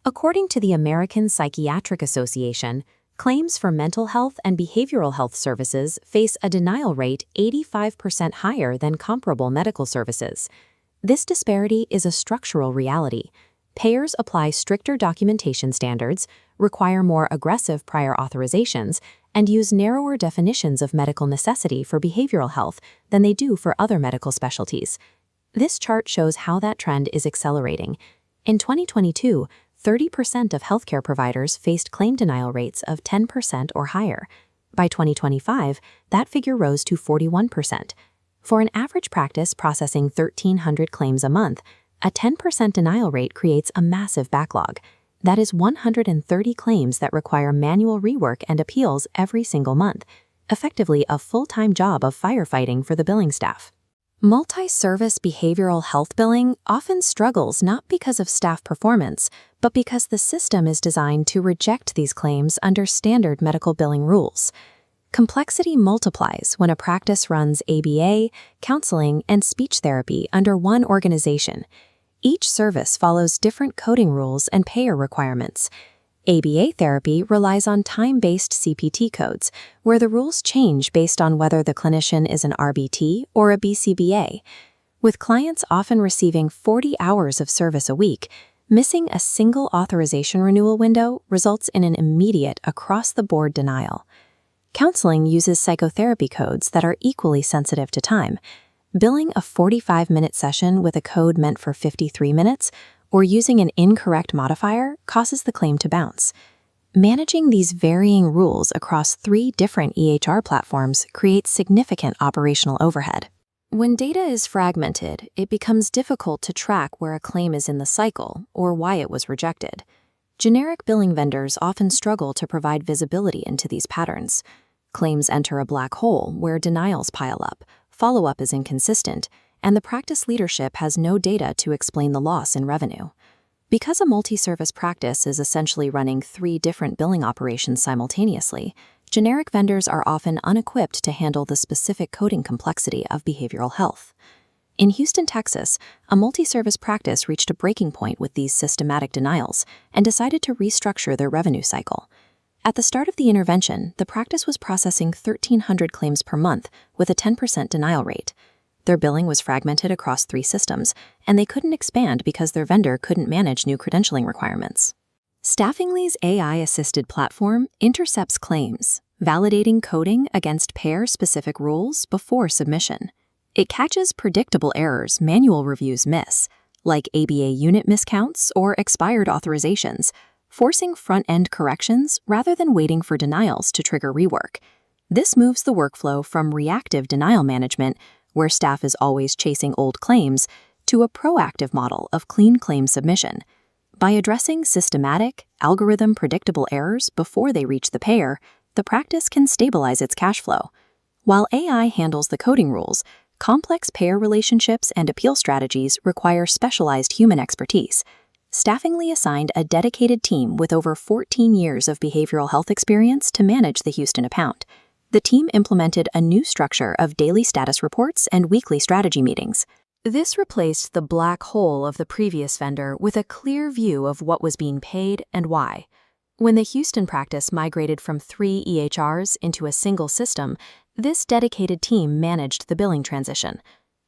According to the American Psychiatric Association, claims for mental health and behavioral health services face a denial rate 85% higher than comparable medical services. This disparity is a structural reality. Payers apply stricter documentation standards, require more aggressive prior authorizations, and use narrower definitions of medical necessity for behavioral health than they do for other medical specialties. This chart shows how that trend is accelerating. In 2022, 30% of healthcare providers faced claim denial rates of 10% or higher. By 2025, that figure rose to 41%. For an average practice processing 1,300 claims a month, a 10% denial rate creates a massive backlog. That is 130 claims that require manual rework and appeals every single month, effectively a full-time job of firefighting for the billing staff. Multi-service behavioral health billing often struggles not because of staff performance, but because the system is designed to reject these claims under standard medical billing rules. Complexity multiplies when a practice runs ABA, counseling, and speech therapy under one organization. Each service follows different coding rules and payer requirements. ABA therapy relies on time-based CPT codes, where the rules change based on whether the clinician is an RBT or a BCBA. With clients often receiving 40 hours of service a week, missing a single authorization renewal window results in an immediate across-the-board denial. Counseling uses psychotherapy codes that are equally sensitive to time. Billing a 45-minute session with a code meant for 53 minutes or using an incorrect modifier causes the claim to bounce. Managing these varying rules across 3 different EHR platforms creates significant operational overhead. When data is fragmented, it becomes difficult to track where a claim is in the cycle or why it was rejected. Generic billing vendors often struggle to provide visibility into these patterns. Claims enter a black hole where denials pile up, follow-up is inconsistent, and the practice leadership has no data to explain the loss in revenue. Because a multi-service practice is essentially running 3 different billing operations simultaneously, generic vendors are often unequipped to handle the specific coding complexity of behavioral health. In Houston, Texas, a multi-service practice reached a breaking point with these systematic denials and decided to restructure their revenue cycle. At the start of the intervention, the practice was processing 1,300 claims per month with a 10% denial rate. Their billing was fragmented across 3 systems, and they couldn't expand because their vendor couldn't manage new credentialing requirements. Staffingly's AI-assisted platform intercepts claims, validating coding against payer-specific rules before submission. It catches predictable errors manual reviews miss, like ABA unit miscounts or expired authorizations, forcing front-end corrections rather than waiting for denials to trigger rework. This moves the workflow from reactive denial management, where staff is always chasing old claims, to a proactive model of clean claim submission. By addressing systematic, algorithm-predictable errors before they reach the payer, the practice can stabilize its cash flow. While AI handles the coding rules, complex payer relationships and appeal strategies require specialized human expertise. Staffingly assigned a dedicated team with over 14 years of behavioral health experience to manage the Houston account. The team implemented a new structure of daily status reports and weekly strategy meetings. This replaced the black hole of the previous vendor with a clear view of what was being paid and why. When the Houston practice migrated from 3 EHRs into a single system, this dedicated team managed the billing transition.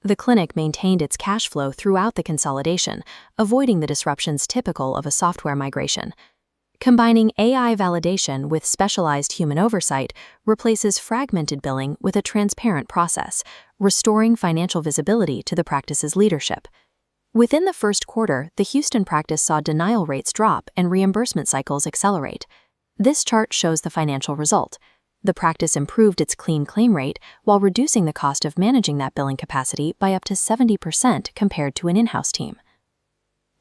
The clinic maintained its cash flow throughout the consolidation, avoiding the disruptions typical of a software migration. Combining AI validation with specialized human oversight replaces fragmented billing with a transparent process, restoring financial visibility to the practice's leadership. Within the first quarter, the Houston practice saw denial rates drop and reimbursement cycles accelerate. This chart shows the financial result. The practice improved its clean claim rate while reducing the cost of managing that billing capacity by up to 70% compared to an in-house team.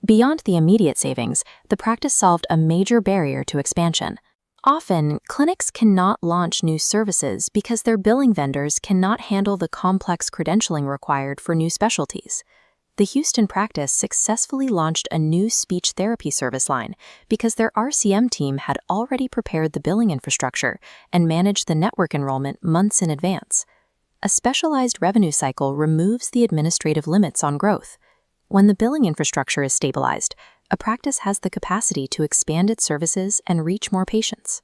Beyond the immediate savings, the practice solved a major barrier to expansion. Often, clinics cannot launch new services because their billing vendors cannot handle the complex credentialing required for new specialties. The Houston practice successfully launched a new speech therapy service line because their RCM team had already prepared the billing infrastructure and managed the network enrollment months in advance. A specialized revenue cycle removes the administrative limits on growth. When the billing infrastructure is stabilized, a practice has the capacity to expand its services and reach more patients.